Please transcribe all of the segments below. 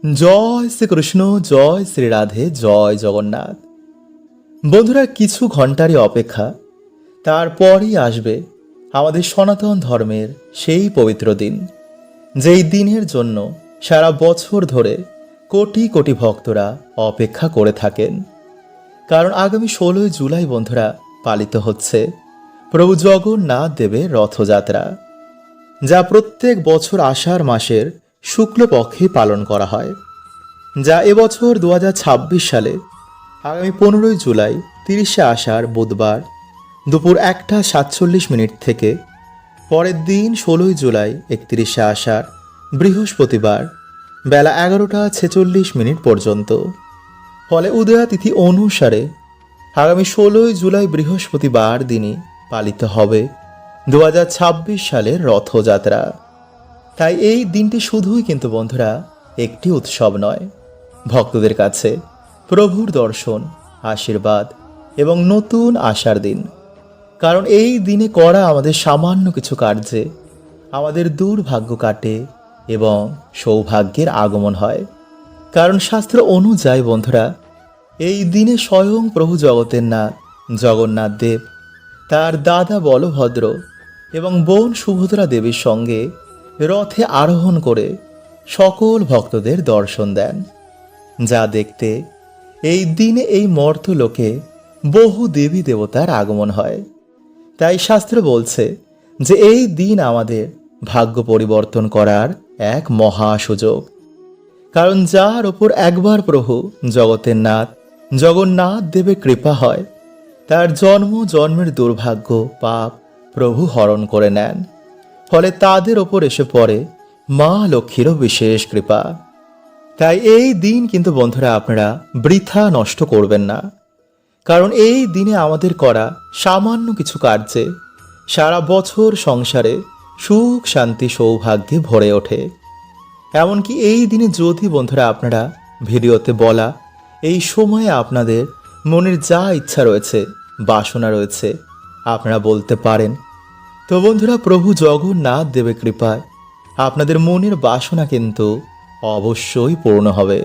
জয় শ্রীকৃষ্ণ, জয় শ্রী রাধে, জয় জগন্নাথ। বন্ধুরা, কিছু ঘন্টারই অপেক্ষা, তারপরই আসবে আমাদের সনাতন ধর্মের সেই পবিত্র দিন, যেই দিনের জন্য সারা বছর ধরে কোটি কোটি ভক্তরা অপেক্ষা করে থাকেন। কারণ আগামী 16 জুলাই বন্ধুরা পালিত হচ্ছে প্রভু জগন্নাথ দেবের রথযাত্রা, যা প্রত্যেক বছর আষাঢ় মাসের শুক্লপক্ষে পালন করা হয়, যা এবছর 2026 সালে আগামী 15 জুলাই 30শে আষাঢ় বুধবার দুপুর 1:47 থেকে পরের দিন 16 জুলাই 31শে আষাঢ় বৃহস্পতিবার বেলা 11:46 পর্যন্ত। ফলে উদয়াতিথি অনুসারে আগামী 16 জুলাই বৃহস্পতিবার দিনই পালিত হবে 2026 সালের রথযাত্রা। তাই এই দিনটি শুধুই কিন্তু বন্ধুরা একটি উৎসব নয়, ভক্তদের কাছে প্রভুর দর্শন, আশীর্বাদ এবং নতুন আশার দিন। কারণ এই দিনে করা আমাদের সামান্য কিছু কার্যে আমাদের দুর্ভাগ্য কাটে এবং সৌভাগ্যের আগমন হয়। কারণ শাস্ত্র অনুযায়ী বন্ধুরা, এই দিনে স্বয়ং প্রভু জগতের নাথ জগন্নাথ দেব তার দাদা বলভদ্র এবং বোন সুভদ্রা দেবীর সঙ্গে রথে আরোহণ করে সকল ভক্তদের দর্শন দেন, যা দেখতে এই দিনে এই মর্তলোকে বহু দেবী দেবতার আগমন হয়। তাই শাস্ত্র বলছে যে এই দিন আমাদের ভাগ্য পরিবর্তন করার এক মহা সুযোগ। কারণ যার ওপর একবার প্রভু জগতের নাথ জগন্নাথ দেবের কৃপা হয়, তার জন্ম জন্মের দুর্ভাগ্য পাপ প্রভু হরণ করে নেন। ফলে তাদের ওপর এসে পড়ে মা লক্ষ্মীরও বিশেষ কৃপা। তাই এই দিন কিন্তু বন্ধুরা আপনারা বৃথা নষ্ট করবেন না। কারণ এই দিনে আমাদের করা সামান্য কিছু কার্যে সারা বছর সংসারে সুখ শান্তি সৌভাগ্যে ভরে ওঠে। এমনকি এই দিনে যদি বন্ধুরা আপনারা ভিডিওতে বলা এই সময়ে আপনাদের মনের যা ইচ্ছা রয়েছে, বাসনা রয়েছে, আপনারা বলতে পারেন, তো বন্ধুরা প্রভু জগন্নাথ দেবের কৃপায় আপনাদের মনের বাসনা কিন্তু অবশ্যই পূর্ণ হবে।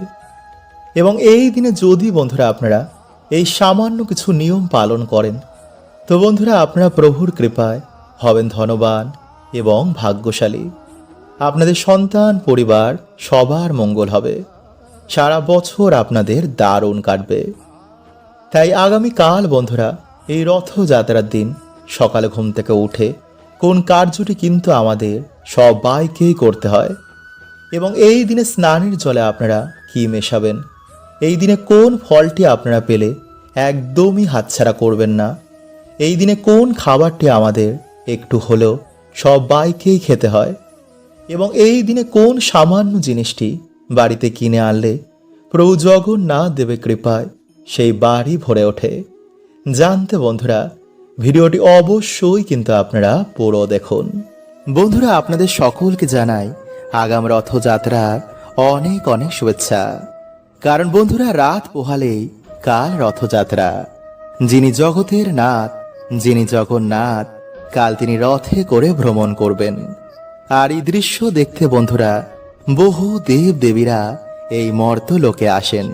এবং এই দিনে যদি বন্ধুরা আপনারা এই সামান্য কিছু নিয়ম পালন করেন, তো বন্ধুরা আপনারা প্রভুর কৃপায় হবেন ধনবান এবং ভাগ্যশালী। আপনাদের সন্তান পরিবার সবার মঙ্গল হবে, সারা বছর আপনাদের দারুণ কাটবে। তাই আগামীকাল বন্ধুরা এই রথযাত্রার দিন সকালে ঘুম থেকে উঠে কোন কার্যটি কিন্তু আমাদের সবাইকেই করতে হয়, এবং এই দিনে স্নানের জলে আপনারা কি মেশাবেন, এই দিনে কোন ফলটি আপনারা পেলে একদমই হাতছাড়া করবেন না, এই দিনে কোন খাবারটি আমাদের একটু হলেও সবাইকেই খেতে হয়, এবং এই দিনে কোন সামান্য জিনিসটি বাড়িতে কিনে আনলে প্রভু জগন্নাথ দেবের কৃপায় সেই বাড়ি ভরে ওঠে, জানতে বন্ধুরা ভিডিওটি অবশ্যই কিন্তু আপনারা পুরো দেখুন। বন্ধুরা, আপনাদের সকলকে জানাই আগাম রথযাত্রার অনেক অনেক শুভেচ্ছা। কারণ বন্ধুরা রাত পোহালেই কাল রথযাত্রা। যিনি জগতের নাথ, যিনি জগন্নাথ, কাল তিনি রথে করে ভ্রমণ করবেন। আর এই দৃশ্য দেখতে বন্ধুরা বহু দেব দেবীরা এই মর্তলোকে আসেন।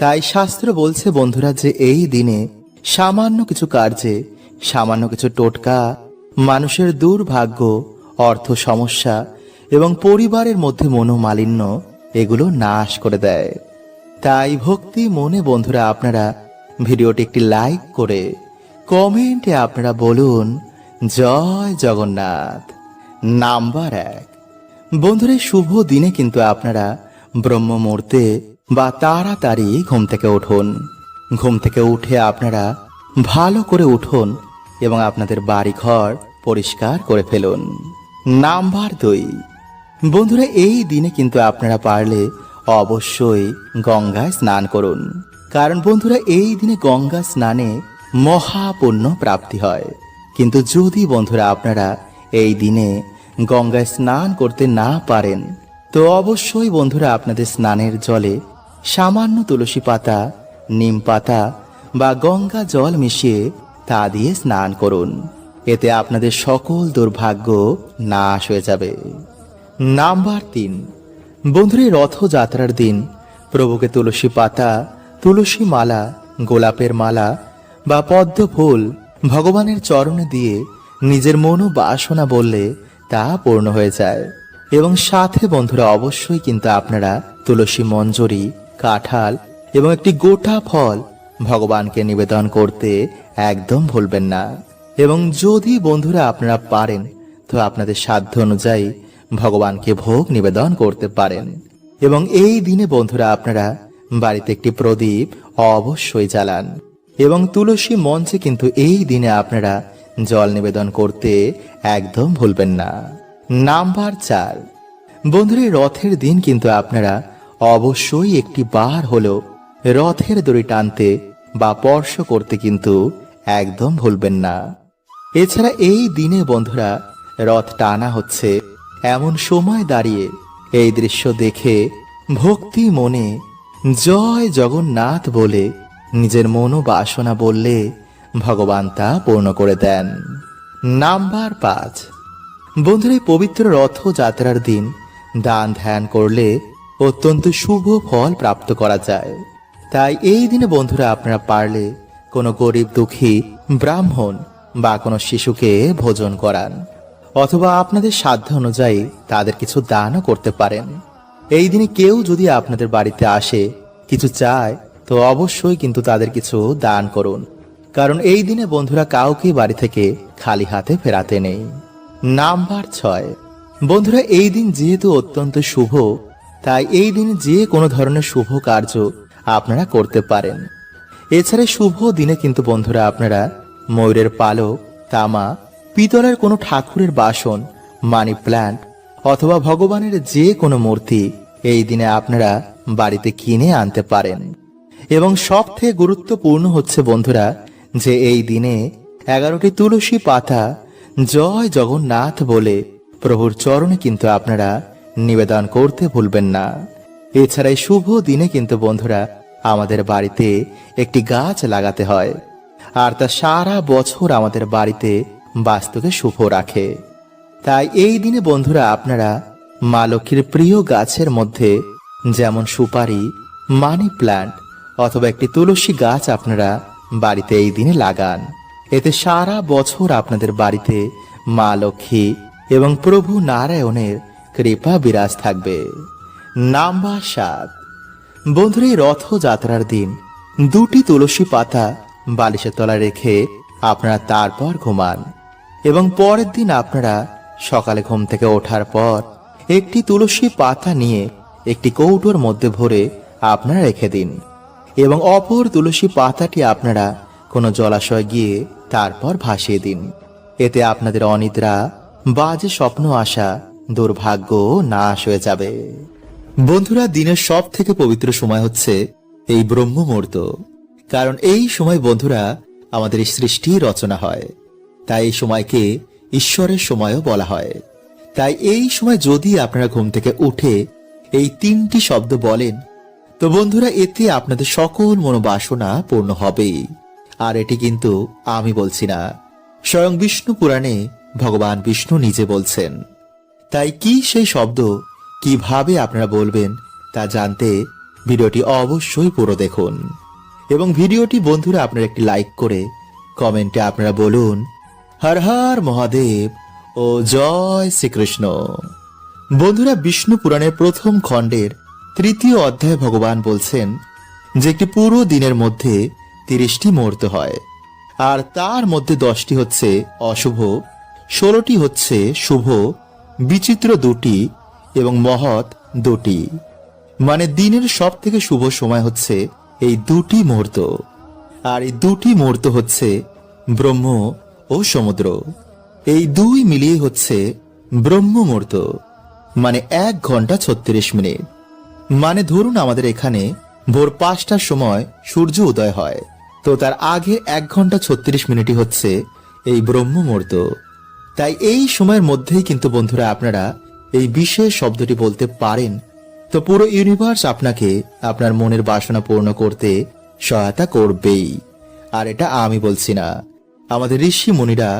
তাই শাস্ত্র বলছে বন্ধুরা যে এই দিনে সামান্য কিছু কার্যে, সামান্য কিছু টোটকা মানুষের দুর্ভাগ্য, অর্থ সমস্যা এবং পরিবারের মধ্যে মনোমালিন্য এগুলো নাশ করে দেয়। তাই ভক্তি মনে বন্ধুরা আপনারা ভিডিওটি একটি লাইক করে কমেন্টে আপনারা বলুন জয় জগন্নাথ। নাম্বার 1, বন্ধুরা শুভ দিনে কিন্তু আপনারা ব্রহ্ম মুহূর্তে বা তাড়াতাড়ি ঘুম থেকে উঠুন। ঘুম থেকে উঠে আপনারা ভালো করে উঠুন এবং আপনাদের বাড়িঘর পরিষ্কার করে ফেলুন। নাম্বার 2, বন্ধুরা এই দিনে কিন্তু আপনারা পারলে অবশ্যই গঙ্গায় স্নান করুন। কারণ বন্ধুরা এই দিনে গঙ্গা স্নানে মহাপুণ্য প্রাপ্তি হয়। কিন্তু যদি বন্ধুরা আপনারা এই দিনে গঙ্গায় স্নান করতে না পারেন, তো অবশ্যই বন্ধুরা আপনাদের স্নানের জলে সামান্য তুলসী পাতা, নিম পাতা বা গঙ্গা জল মিশিয়ে তা দিয়ে স্নান করুন। এতে আপনাদের সকল দুর্ভাগ্য নাশ হয়ে যাবে। নাম্বার 3, বন্ধুরা, এই রথযাত্রার দিন প্রভুকে তুলসী পাতা, তুলসী মালা, গোলাপের মালা বা পদ্ম ফুল ভগবানের চরণে দিয়ে নিজের মনোবাসনা বললে তা পূর্ণ হয়ে যায়। এবং সাথে বন্ধুরা অবশ্যই কিন্তু আপনারা তুলসী মঞ্জরি, কাঁঠাল এবং একটি গোটা ফল ভগবানকে নিবেদন করতে একদম ভুলবেন না। এবং যদি বন্ধুরা আপনারা পারেন তো আপনাদের সাধ্য অনুযায়ী ভগবানকে ভোগ নিবেদন করতে পারেন। এবং এই দিনে বন্ধুরা আপনারা বাড়িতে একটি প্রদীপ অবশ্যই জ্বালান। এবং তুলসী মঞ্চে কিন্তু এই দিনে আপনারা জল নিবেদন করতে একদম ভুলবেন না। নাম্বার 4, বন্ধুরা, রথের দিন কিন্তু আপনারা অবশ্যই একটি বার হলো রথের দড়ি টানতে বা স্পর্শ করতে কিন্তু একদম ভুলবেন না। এছাড়া এই দিনে বন্ধুরা রথ টানা হচ্ছে এমন সময় দাঁড়িয়ে এই দৃশ্য দেখে ভক্তি মনে জয় জগন্নাথ বলে নিজের মনোবাসনা বললে ভগবান তা পূর্ণ করে দেন। নাম্বার 5, বন্ধুরা, এই পবিত্র রথযাত্রার দিন দান ধ্যান করলে অত্যন্ত শুভ ফল প্রাপ্ত করা যায়। তাই এই দিনে বন্ধুরা আপনারা পারলে কোনো গরিব দুঃখী ব্রাহ্মণ বা কোনো শিশুকে ভোজন করান, অথবা আপনাদের সাধ্য অনুযায়ী তাদের কিছু দানও করতে পারেন। এই দিনে কেউ যদি আপনাদের বাড়িতে আসে কিছু চায় তো অবশ্যই কিন্তু তাদের কিছু দান করুন, কারণ এই দিনে বন্ধুরা কাউকে বাড়ি থেকে খালি হাতে ফেরাতে নেই। নাম্বার 6, বন্ধুরা, এই দিন যেহেতু অত্যন্ত শুভ তাই এই দিনে যে কোনো ধরনের শুভ কার্য আপনারা করতে পারেন। এছাড়া শুভ দিনে কিন্তু বন্ধুরা আপনারা ময়ূরের পালক, তামা, পিতলের কোনো ঠাকুরের বাসন, মানি প্ল্যান্ট অথবা ভগবানের যে কোনো মূর্তি এই দিনে আপনারা বাড়িতে কিনে আনতে পারেন। এবং সবথেকে গুরুত্বপূর্ণ হচ্ছে বন্ধুরা যে এই দিনে 11টি তুলসী পাতা জয় জগন্নাথ বলে প্রভুর চরণে কিন্তু আপনারা নিবেদন করতে ভুলবেন না। এছাড়া এই শুভ দিনে কিন্তু বন্ধুরা আমাদের বাড়িতে একটি গাছ লাগাতে হয়, আর তা সারা বছর আমাদের বাড়িতে বাস্তুকে শুভ রাখে। তাই এই দিনে বন্ধুরা আপনারা মা লক্ষ্মীর প্রিয় গাছের মধ্যে যেমন সুপারি, মানি প্ল্যান্ট অথবা একটি তুলসী গাছ আপনারা বাড়িতে এই দিনে লাগান। এতে সারা বছর আপনাদের বাড়িতে মা লক্ষ্মী এবং প্রভু নারায়ণের কৃপা বিরাজ থাকবে। নাম্বার 7, বন্ধুরা, এই রথযাত্রার দিন 2টি তুলসী পাতা বালিশের তলায় রেখে আপনারা তারপর ঘুমান। এবং পরের দিন আপনারা সকালে ঘুম থেকে ওঠার পর একটি তুলসী পাতা নিয়ে একটি কৌটোর মধ্যে ভরে আপনারা রেখে দিন। এবং অপর তুলসী পাতাটি আপনারা কোনো জলাশয়ে গিয়ে তারপর ভাসিয়ে দিন। এতে আপনাদের অনিদ্রা, বাজে স্বপ্ন আসা, দুর্ভাগ্য নাশ হয়ে যাবে। বন্ধুরা, দিনের সব থেকে পবিত্র সময় হচ্ছে এই ব্রহ্ম মুহূর্ত, কারণ এই সময় বন্ধুরা আমাদের সৃষ্টি রচনা হয়। তাই এই সময়কে ঈশ্বরের সময়ও বলা হয়। তাই এই সময় যদি আপনারা ঘুম থেকে উঠে এই 3টি শব্দ বলেন তো বন্ধুরা এতে আপনাদের সকল মনোবাসনা পূর্ণ হবেই। আর এটি কিন্তু আমি বলছি না, স্বয়ং বিষ্ণু পুরাণে ভগবান বিষ্ণু নিজে বলছেন। তাই কি সেই শব্দ, কিভাবে আপনারা বলবেন তা জানতে ভিডিওটি অবশ্যই পুরো দেখুন। এবং ভিডিওটি বন্ধুরা আপনারা একটি লাইক করে কমেন্টে আপনারা বলুন হর হর মহাদেব ও জয় শ্রীকৃষ্ণ। বন্ধুরা, বিষ্ণু পুরাণের প্রথম খণ্ডের 3য় অধ্যায়ে ভগবান বলছেন যে একটি পুরো দিনের মধ্যে 30টি মুহূর্ত হয়, আর তার মধ্যে 10টি হচ্ছে অশুভ, 16টি হচ্ছে শুভ, বিচিত্র 2টি এবং মহৎ 2টি। মানে দিনের সব থেকে শুভ সময় হচ্ছে এই 2টি মুহূর্ত। আর এই 2টি মুহূর্ত হচ্ছে ব্রহ্ম ও সমুদ্র। এই 2 মিলিয়ে হচ্ছে ব্রহ্ম মুহূর্ত, মানে 1 ঘন্টা 36 মিনিট। মানে ধরুন আমাদের এখানে ভোর 5টার সময় সূর্য উদয় হয়, তো তার আগে 1 ঘন্টা 36 মিনিটই হচ্ছে এই ব্রহ্ম মুহূর্ত। তাই এই সময়ের মধ্যেই কিন্তু বন্ধুরা আপনারা এই বিশেষ শব্দটি বলতে পারেন, তো পুরো ইউনিভার্স আপনাকে আপনার মনের বাসনা পূর্ণ করতে সহায়তা করবেই। আর এটা আমি বলছি না, আমাদের ঋষি মুনিরা,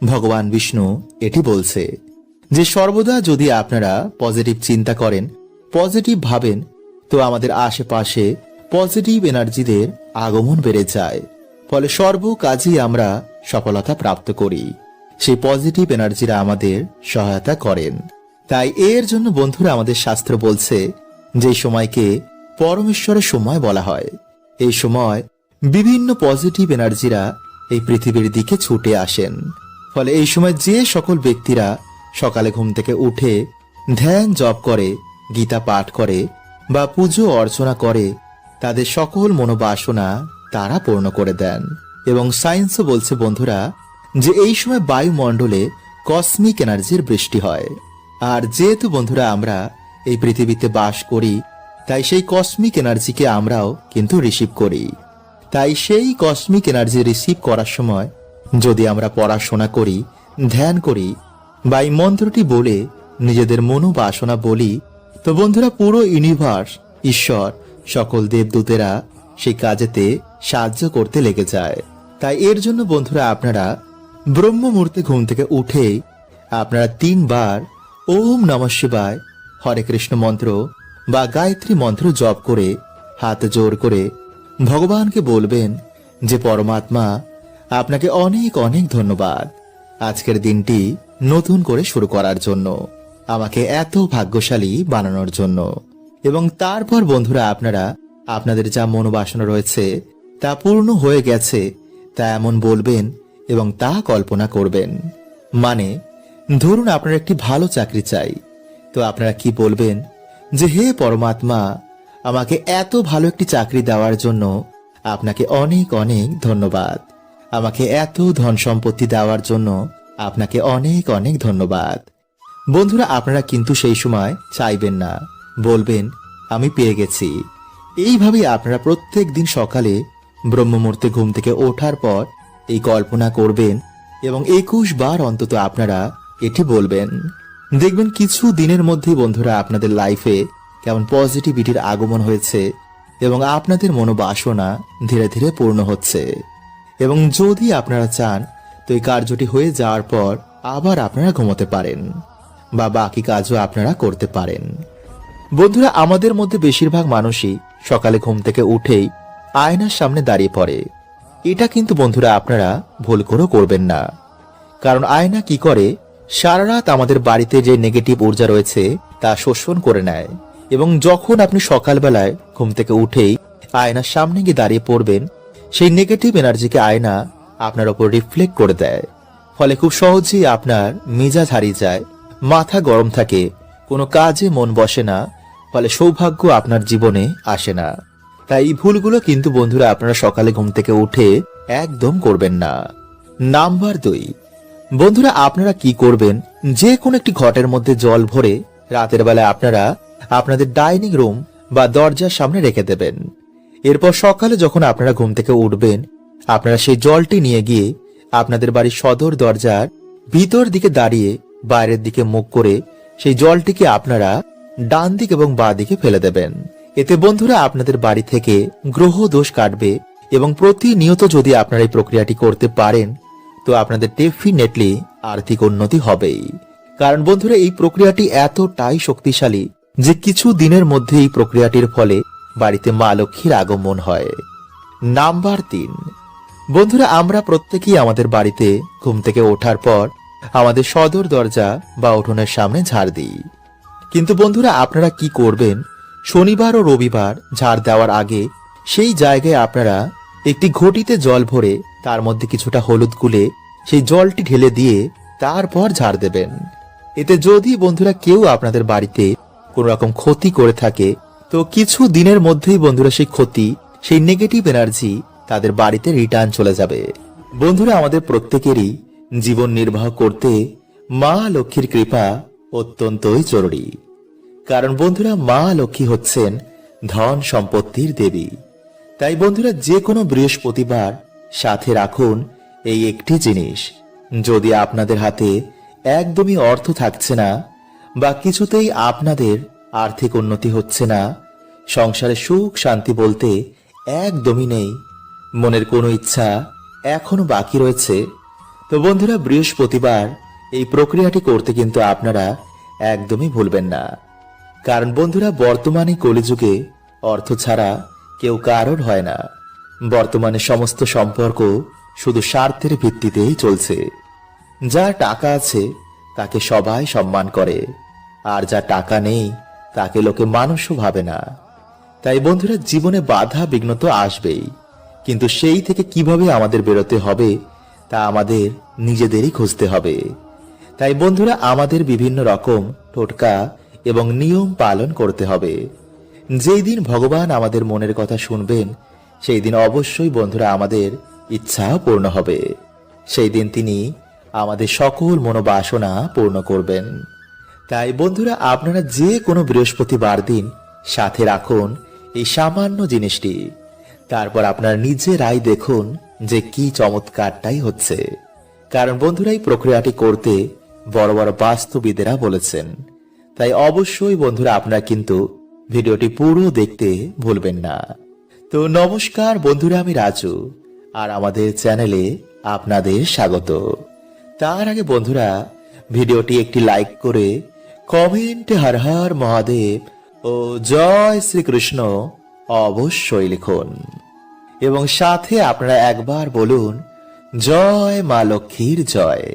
ভগবান বিষ্ণু এটি বলছে যে সর্বদা যদি আপনারা পজিটিভ চিন্তা করেন পজিটিভ ভাবেন, তো আমাদের আশেপাশে পজিটিভ এনার্জিদের আগমন বেড়ে যায়। ফলে সর্ব কাজেই আমরা সফলতা প্রাপ্ত করি। সেই পজিটিভ এনার্জিরা আমাদের সহায়তা করেন। তাই এর জন্য বন্ধুরা আমাদের শাস্ত্র বলছে যে সময়কে পরমেশ্বরের সময় বলা হয়। এই সময় বিভিন্ন পজিটিভ এনার্জিরা এই পৃথিবীর দিকে ছুটে আসেন। ফলে এই সময় যে সকল ব্যক্তিরা সকালে ঘুম থেকে উঠে ধ্যান জপ করে, গীতা পাঠ করে বা পুজো অর্চনা করে, তাদের সকল মনোবাসনা তারা পূর্ণ করে দেন। এবং সায়েন্সও বলছে বন্ধুরা যে এই সময় বায়ুমণ্ডলে কসমিক এনার্জির বৃষ্টি হয়। আর যেহেতু বন্ধুরা আমরা এই পৃথিবীতে বাস করি, তাই সেই কসমিক এনার্জিকে আমরাও কিন্তু রিসিভ করি। তাই সেই কসমিক এনার্জি রিসিভ করার সময় যদি আমরা পড়াশোনা করি, ধ্যান করি বা এই মন্ত্রটি বলে নিজেদের মনোবাসনা বলি, তো বন্ধুরা পুরো ইউনিভার্স, ঈশ্বর, সকল দেবদূতেরা সেই কাজেতে সাহায্য করতে লেগে যায়। তাই এর জন্য বন্ধুরা আপনারা ব্রহ্ম মুহূর্তে ঘুম থেকে উঠে আপনারা 3 বার ওম নমঃ শিবায়, হরে কৃষ্ণ মন্ত্র বা গায়ত্রী মন্ত্র জপ করে হাত জোর করে ভগবানকে বলবেন যে পরমাত্মা, আপনাকে অনেক অনেক ধন্যবাদ আজকের দিনটি নতুন করে শুরু করার জন্য, আমাকে এত ভাগ্যশালী বানানোর জন্য। এবং তারপর বন্ধুরা আপনারা আপনাদের যা মনোবাসনা রয়েছে তা পূর্ণ হয়ে গেছে তা এমন বলবেন এবং তা কল্পনা করবেন। মানে ধরুন আপনার একটি ভালো চাকরি চাই, তো আপনারা কি বলবেন যে হে পরমাত্মা, আমাকে এত ভালো একটি চাকরি দেওয়ার জন্য আপনাকে অনেক অনেক ধন্যবাদ, আমাকে এত ধন সম্পত্তি দেওয়ার জন্য আপনাকে অনেক অনেক ধন্যবাদ। বন্ধুরা আপনারা কিন্তু সেই সময় চাইবেন না, বলবেন আমি পেয়ে গেছি। এইভাবেই আপনারা প্রত্যেক দিন সকালে ব্রহ্ম মুহূর্তে ঘুম থেকে ওঠার পর এই কল্পনা করবেন এবং 21 বার অন্তত আপনারা এটি বলবেন। দেখবেন কিছু দিনের মধ্যেই বন্ধুরা আপনাদের লাইফে কেমন পজিটিভিটির আগমন হয়েছে এবং আপনাদের মনোবাসনা ধীরে ধীরে পূর্ণ হচ্ছে। এবং যদি আপনারা চান তো এই কার্যটি হয়ে যাওয়ার পর আবার আপনারা ঘুমোতে পারেন বা বাকি কাজও আপনারা করতে পারেন। বন্ধুরা আমাদের মধ্যে বেশিরভাগ মানুষই সকালে ঘুম থেকে উঠেই আয়নার সামনে দাঁড়িয়ে পড়ে। এটা কিন্তু বন্ধুরা আপনারা ভুল করেও করবেন না, কারণ আয়না কি করে, সারা রাত আমাদের বাড়িতে যে নেগেটিভ ঊর্জা রয়েছে তা শোষণ করে নেয়। এবং যখন আপনি সকালবেলায় ঘুম থেকে উঠেই আয়নার সামনে গিয়ে দাঁড়িয়ে পড়বেন, সেই নেগেটিভ এনার্জিকে আয়না আপনার উপর রিফ্লেক্ট করে দেয়। ফলে খুব সহজেই আপনার মেজাজ হারিয়ে যায়, মাথা গরম থাকে, কোনো কাজে মন বসে না, ফলে সৌভাগ্য আপনার জীবনে আসে না। তাই এই ভুলগুলো কিন্তু বন্ধুরা আপনারা সকালে ঘুম থেকে উঠে একদম করবেন না। নাম্বার 2, বন্ধুরা আপনারা কি করবেন, যে কোনো একটি ঘটের মধ্যে জল ভরে রাতের বেলা আপনারা আপনাদের ডাইনিং রুম বা দরজার সামনে রেখে দেবেন। এরপর সকালে যখন আপনারা ঘুম থেকে উঠবেন, আপনারা সেই জলটি নিয়ে গিয়ে আপনাদের বাড়ির সদর দরজার ভিতর দিকে দাঁড়িয়ে বাইরের দিকে মুখ করে সেই জলটিকে আপনারা ডান দিক এবং বাঁ দিকে ফেলে দেবেন। এতে বন্ধুরা আপনাদের বাড়ি থেকে গ্রহ দোষ কাটবে এবং প্রতিনিয়ত যদি আপনারা এই প্রক্রিয়াটি করতে পারেন তো আপনাদের ডেফিনেটলি আর্থিক উন্নতি হবেই। কারণ বন্ধুরা এই প্রক্রিয়াটি এতটাই শক্তিশালী যে কিছু দিনের মধ্যে এই প্রক্রিয়াটির ফলে বাড়িতে মা লক্ষ্মীর আগমন হয়। নাম্বার 3, বন্ধুরা আমরা প্রত্যেকেই আমাদের বাড়িতে ঘুম থেকে ওঠার পর আমাদের সদর দরজা বা উঠোনের সামনে ঝাড় দিই। কিন্তু বন্ধুরা আপনারা কি করবেন, শনিবার ও রবিবার ঝাড় দেওয়ার আগে সেই জায়গায় আপনারা একটি ঘটিতে জল ভরে তার মধ্যে কিছুটা হলুদ গুলে সেই জলটি ঢেলে দিয়ে তারপর ঝাড় দেবেন। এতে যদি বন্ধুরা কেউ আপনাদের বাড়িতে কোন রকম ক্ষতি করে থাকে তো কিছু দিনের মধ্যেই বন্ধুরা সেই ক্ষতি, সেই নেগেটিভ এনার্জি তাদের বাড়িতে রিটার্ন চলে যাবে। বন্ধুরা আমাদের প্রত্যেকেরই জীবন নির্বাহ করতে মা লক্ষ্মীর কৃপা অত্যন্তই জরুরি। কারণ বন্ধুরা মা লক্ষ্মী হচ্ছেন ধন সম্পত্তির দেবী। তাই বন্ধুরা যে কোনো বৃহস্পতিবার সাথে রাখুন এই একটি জিনিস। যদি আপনাদের হাতে একদমই অর্থ থাকছে না বা কিছুতেই আপনাদের আর্থিক উন্নতি হচ্ছে না, সংসারে সুখ শান্তি বলতে একদমই নেই, মনের কোনো ইচ্ছা এখনো বাকি রয়েছে, তো বন্ধুরা বৃহস্পতিবার এই প্রক্রিয়াটি করতে কিন্তু আপনারা একদমই ভুলবেন না। কারণ বন্ধুরা, বর্তমানে কলিযুগে অর্থ ছাড়া কেউ কারোর হয় না। বর্তমানে সমস্ত সম্পর্ক শুধু স্বার্থের ভিত্তিতেই চলছে। যার টাকা আছে তাকে সবাই সম্মান করে, আর যার টাকা নেই তাকে লোকে মানুষও ভাবে না। তাই বন্ধুরা, জীবনে বাধা বিঘ্ন তো আসবেই, কিন্তু সেই থেকে কিভাবে আমাদের বেরোতে হবে তা আমাদের নিজেদেরই খুঁজতে হবে। তাই বন্ধুরা, আমাদের বিভিন্ন রকম টোটকা এবং নিয়ম পালন করতে হবে। যেই দিন ভগবান আমাদের মনের কথা শুনবেন, সেই দিন অবশ্যই বন্ধুরা আমাদের ইচ্ছা পূর্ণ হবে। সেই দিন তিনি আমাদের সকল মনোবাসনা পূর্ণ করবেন। তাই বন্ধুরা, আপনারা যে কোনো বৃহস্পতিবার দিন সাথে রাখুন এই সামান্য জিনিসটি। তারপর আপনার নিজেরাই দেখুন যে কি চমৎকারটাই হচ্ছে। কারণ বন্ধুরা, এই প্রক্রিয়াটি করতে বড় বড় বাস্তুবিদেরা বলেছেন। তাই অবশ্যই বন্ধুরা, আপনারা কিন্তু ভিডিওটি পুরো দেখতে ভুলবেন না। তো নমস্কার বন্ধুরা, আমি রাজু, আর আমাদের চ্যানেলে আপনাদের স্বাগত। তার আগে বন্ধুরা, ভিডিওটি একটি লাইক করে কমেন্টে হর হর মহাদেব ও জয় শ্রীকৃষ্ণ অবশ্যই লিখুন, এবং সাথে আপনারা একবার বলুন জয় মা লক্ষ্মীর জয়।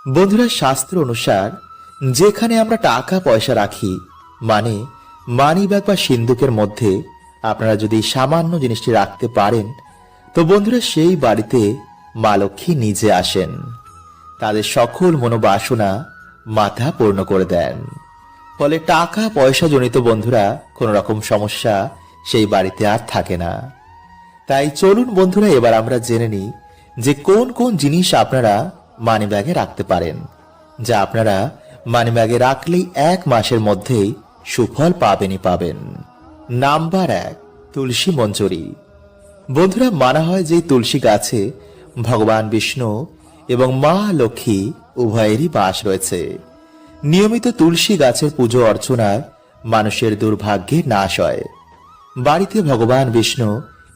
বন্ধুরা, শাস্ত্র অনুসার যেখানে আমরা টাকা পয়সা রাখি, মানে মানি ব্যাগ বা সিন্ধুকের মধ্যে আপনারা যদি সামান্য জিনিসটি রাখতে পারেন, তো বন্ধুরা সেই বাড়িতে মা লক্ষ্মী নিজে আসেন, তাদের সকল মনোবাসনা মাথা পূর্ণ করে দেন। ফলে টাকা পয়সা জনিত বন্ধুরা কোন রকম সমস্যা সেই বাড়িতে আর থাকে না। তাই চলুন বন্ধুরা, এবার আমরা জেনে নিই যে কোন কোন জিনিস আপনারা মানি ব্যাগে রাখতে পারেন, যা আপনারা মানি ব্যাগে রাখলেই 1 মাসের মধ্যেই সুফল পাবেনই পাবেন। নাম্বার 1, তুলসী মঞ্জরি। বন্ধুরা, মানা হয় যে তুলসী গাছে ভগবান বিষ্ণু এবং মা লক্ষ্মী উভয়েরই বাস রয়েছে। নিয়মিত তুলসী গাছের পুজো অর্চনায় মানুষের দুর্ভাগ্যের নাশ হয়, বাড়িতে ভগবান বিষ্ণু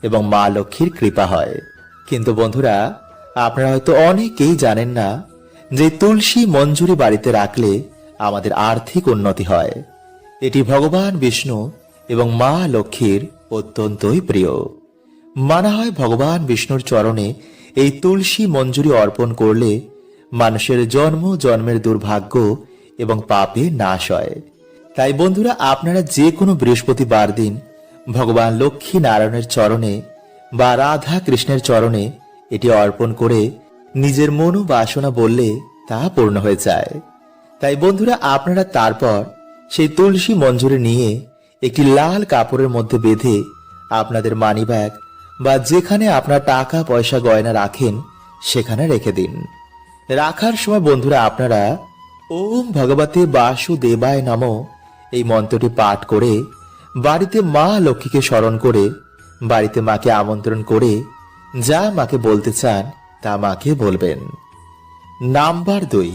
এবং মা লক্ষ্মীর কৃপা হয়। কিন্তু বন্ধুরা, আপনারা হয়তো অনেকেই জানেন না যে তুলসী মঞ্জুরি বাড়িতে রাখলে আমাদের আর্থিক উন্নতি হয়। এটি ভগবান বিষ্ণু এবং মা লক্ষ্মীর অত্যন্তই প্রিয়। মানা হয় ভগবান বিষ্ণুর চরণে এই তুলসী মঞ্জুরি অর্পণ করলে মানুষের জন্ম জন্মের দুর্ভাগ্য এবং পাপে নাশ হয়। তাই বন্ধুরা, আপনারা যে কোনো বৃহস্পতিবার দিন ভগবান লক্ষ্মী নারায়ণের চরণে বা রাধা কৃষ্ণের চরণে এটি অর্পণ করে নিজের মনোবাসনা বললে তা পূর্ণ হয়ে যায়। তাই বন্ধুরা, আপনারা তারপর সেই তুলসী মঞ্জুরি নিয়ে একটি লাল কাপড়ের মধ্যে বেঁধে আপনাদের মানি ব্যাগ বা যেখানে আপনার টাকা পয়সা গয়না রাখেন সেখানে রেখে দিন। রাখার সময় বন্ধুরা, আপনারা ওম ভগবতে বাসুদেবায় নমঃ এই মন্ত্রটি পাঠ করে বাড়িতে মা লক্ষ্মীকে স্মরণ করে বাড়িতে মাকে আমন্ত্রণ করে যা মাকে বলতে চান তা মাকে বলবেন। নাম্বার 2,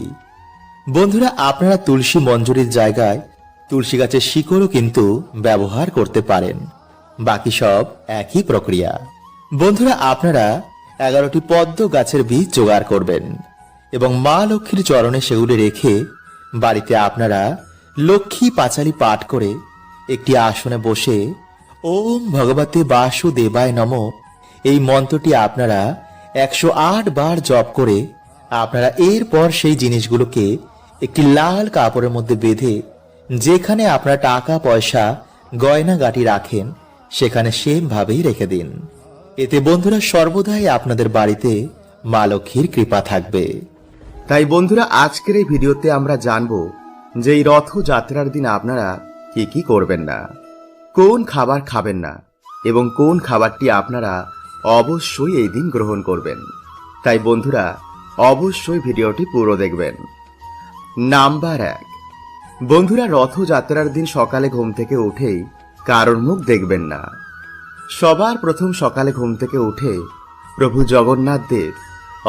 বন্ধুরা, আপনারা তুলসী মঞ্জুরির জায়গায় তুলসী গাছের শিকড়ও কিন্তু ব্যবহার করতে পারেন। বাকি সব একই প্রক্রিয়া। বন্ধুরা, আপনারা 11টি পদ্ম গাছের বীজ জোগাড় করবেন এবং মা লক্ষ্মীর চরণে সেগুলি রেখে বাড়িতে আপনারা লক্ষ্মী পাঁচালী পাঠ করে একটি আসনে বসে ওম ভগবতে বাসুদেবায় নমঃ এই মন্ত্রটি আপনারা 108 বার জপ করে আপনারা এরপর সেই জিনিসগুলোকে একটি লাল কাপড়ের মধ্যে বেঁধে যেখানে আপনারা টাকা পয়সা গয়না গাটি রাখেন সেখানে সেম ভাবেই রেখে দিন। এতে বন্ধুরা সর্বদাই আপনাদের বাড়িতে মা লক্ষ্মীর কৃপা থাকবে। তাই বন্ধুরা, আজকের এই ভিডিওতে আমরা জানবো যে এই রথযাত্রার দিন আপনারা কি কি করবেন না, কোন খাবার খাবেন না এবং কোন খাবারটি আপনারা অবশ্যই এই দিন গ্রহণ করবেন। তাই বন্ধুরা, অবশ্যই ভিডিওটি পুরো দেখবেন। নাম্বার 1, বন্ধুরা, রথযাত্রার দিন সকালে ঘুম থেকে উঠেই কারোর মুখ দেখবেন না। সবার প্রথম সকালে ঘুম থেকে উঠে প্রভু জগন্নাথ দেব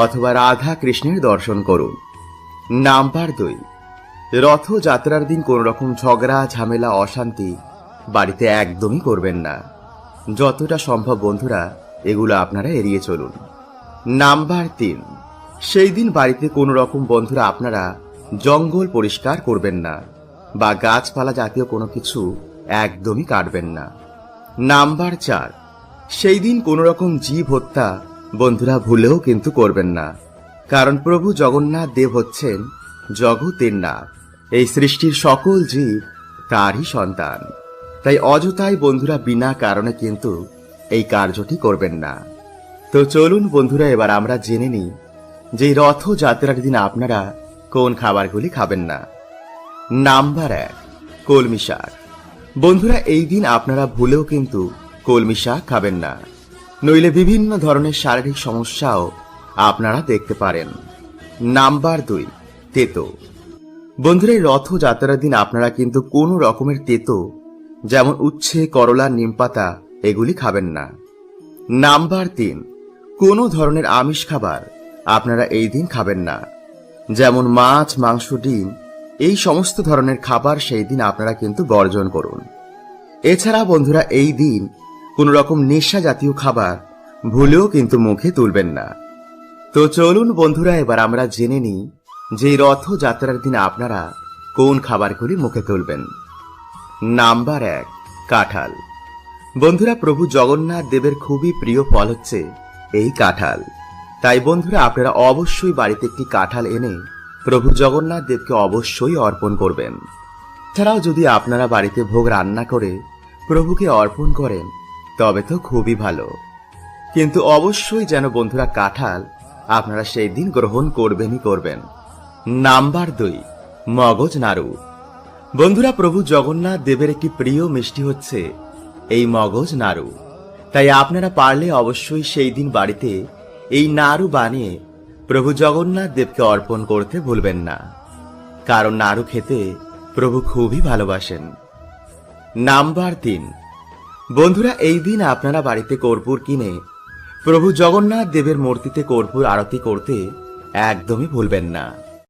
অথবা রাধা কৃষ্ণের দর্শন করুন। নাম্বার 2, রথযাত্রার দিন কোন রকম ঝগড়া ঝামেলা অশান্তি বাড়িতে একদমই করবেন না। যতটা সম্ভব বন্ধুরা এগুলো আপনারা এড়িয়ে চলুন। নাম্বার 3, সেই দিন বাড়িতে কোন রকম বন্ধুরা আপনারা জঙ্গল পরিষ্কার করবেন না। বা গাছপালা জাতীয় কোনো কিছু একদমই কাটবেন না। নাম্বার 4, সেই দিন কোনো রকম জীব হত্যা বন্ধুরা ভুলেও কিন্তু করবেন না। কারণ প্রভু জগন্নাথ দেব হচ্ছেন জগতের নাথ। এই সৃষ্টির সকল জীব তারই সন্তান। তাই অযথাই বন্ধুরা বিনা কারণে কিন্তু এই কার্যটি করবেন না। তো চলুন বন্ধুরা, এবার আমরা জেনে নিই যে রথযাত্রার দিন আপনারা কোন খাবারগুলি খাবেন না। নাম্বার 1, কলমি শাক। বন্ধুরা, এই দিন আপনারা ভুলেও কিন্তু কলমি শাক খাবেন না, নইলে বিভিন্ন ধরনের শারীরিক সমস্যাও আপনারা দেখতে পারেন। নাম্বার 2, তেতো। বন্ধুরা, এই রথযাত্রার দিন আপনারা কিন্তু কোনো রকমের তেতো, যেমন উচ্ছে, করলা, নিমপাতা এগুলি খাবেন না। নাম্বার 3, কোনো ধরনের আমিষ খাবার আপনারা এই দিন খাবেন না, যেমন মাছ, মাংস, ডিম এই সমস্ত ধরনের খাবার সেই দিন আপনারা কিন্তু বর্জন করুন। এছাড়া বন্ধুরা, এই দিন কোন রকম নেশা জাতীয় খাবার ভুলেও কিন্তু মুখে তুলবেন না। তো চলুন বন্ধুরা, এবার আমরা জেনে নিই যে রথযাত্রার দিন আপনারা কোন খাবারগুলি মুখে তুলবেন। নাম্বার 1, কাঁঠাল। বন্ধুরা, প্রভু জগন্নাথ দেবের খুবই প্রিয় ফল হচ্ছে এই কাঁঠাল। তাই বন্ধুরা, আপনারা অবশ্যই বাড়িতে একটি কাঁঠাল এনে প্রভু জগন্নাথ দেবকে অবশ্যই অর্পণ করবেন। এছাড়াও যদি আপনারা বাড়িতে ভোগ রান্না করে প্রভুকে অর্পণ করেন তবে তো খুবই ভালো, কিন্তু অবশ্যই যেন বন্ধুরা কাঁঠাল আপনারা সেই দিন গ্রহণ করবেনই করবেন। নাম্বার 2, মগজ নাড়ু। বন্ধুরা, প্রভু জগন্নাথ দেবের একটি প্রিয় মিষ্টি হচ্ছে এই মগজ নাড়ু। তাই আপনারা পারলে অবশ্যই সেই দিন বাড়িতে এই নাড়ু বানিয়ে প্রভু জগন্নাথ দেবকে অর্পণ করতে ভুলবেন না, কারণ নাড়ু খেতে প্রভু খুবই ভালোবাসেন। নাম্বার 3, বন্ধুরা, এই দিন আপনারা বাড়িতে কর্পূর কিনে প্রভু জগন্নাথ দেবের মূর্তিতে কর্পূর আরতি করতে একদমই ভুলবেন না।